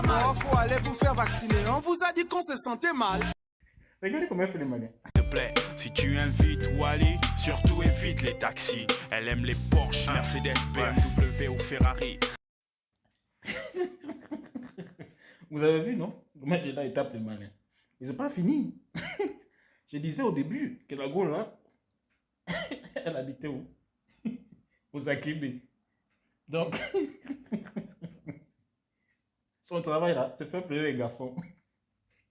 pas mal. Oh, faut aller vous faire vacciner. On vous a dit qu'on se sentait mal. Regardez comment elle fait les malins. S'il te plaît, si tu invites Wally, surtout évite les taxis. Elle aime les Porsche, Mercedes, BMW ou Ferrari. Vous avez vu, non? Comment il est là, il tape les malins. Mais c'est pas fini. Je disais au début que la Gaule, là, elle habitait où? Aux Akébé. Donc, son travail, là, c'est faire pleurer les garçons.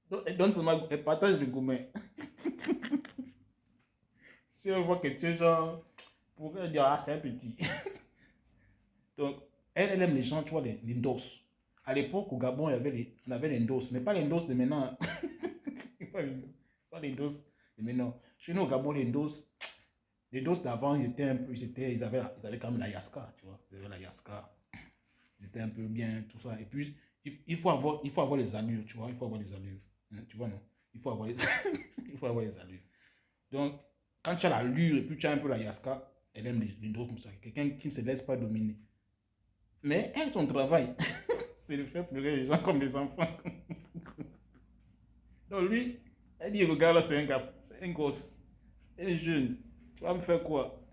Donc, elle partage le gourmet. Si on voit que tu es genre, pour elle dire, ah, c'est un petit. Donc, elle aime les gens, tu vois, les ndos. À l'époque, au Gabon, on avait les ndos, mais pas les ndos de maintenant. Pas les ndos de maintenant. Chez nous, au Gabon, les dos d'avant, ils avaient quand même la Yaska, tu vois. Ils avaient la Yaska. Ils étaient un peu bien, tout ça. Et puis, il faut avoir les allures, tu vois. Il faut avoir les allures. Hein, tu vois, non? Il faut avoir les, il faut avoir les allures. Donc, quand tu as l'allure et puis tu as un peu la Yaska, elle aime les dos comme ça. Quelqu'un qui ne se laisse pas dominer. Mais elle, son travail, c'est de faire pleurer les gens comme des enfants. Donc lui, elle dit, regarde là, c'est un gars, c'est un gosse, c'est un jeune. Tu vas me faire quoi?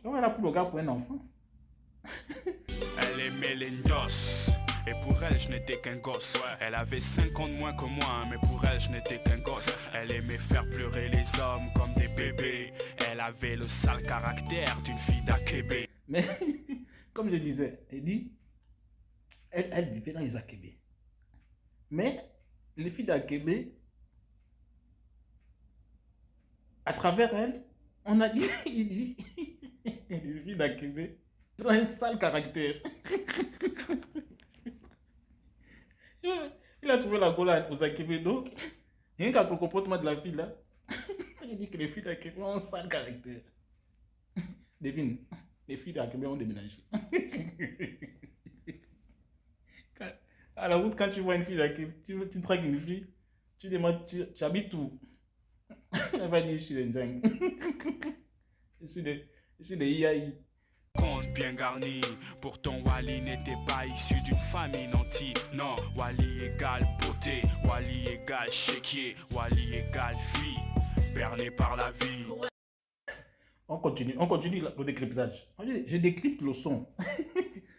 On va là pour le gars pour un enfant. Elle aimait les ndos. Et pour elle, je n'étais qu'un gosse. Elle avait 5 ans de moins que moi, mais pour elle, je n'étais qu'un gosse. Elle aimait faire pleurer les hommes comme des bébés. Elle avait le sale caractère d'une fille d'Akébé. Mais, comme je disais, elle vivait dans les Akébé. Mais, les filles d'Akébé, à travers elle, on a dit, les filles d'Akébé, ils ont un sale caractère. Il a trouvé la Gola aux Akébé, donc, rien qu'à le comportement de la fille là, il dit que les filles d'Akébé ont un sale caractère. Devine, les filles d'Akébé ont déménagé. À la route, quand tu vois une fille d'Akébé, tu dragues une fille, tu demandes, tu habites où? Elle va dire, je suis de Nzeng. Je suis de IAI. Compte bien garni, pourtant Wally n'était pas issu d'une famille nantie. Non, Wally égale beauté, Wally égale chéquier, Wally égale fille, berné par la vie. On continue le décryptage. Je décrypte le son.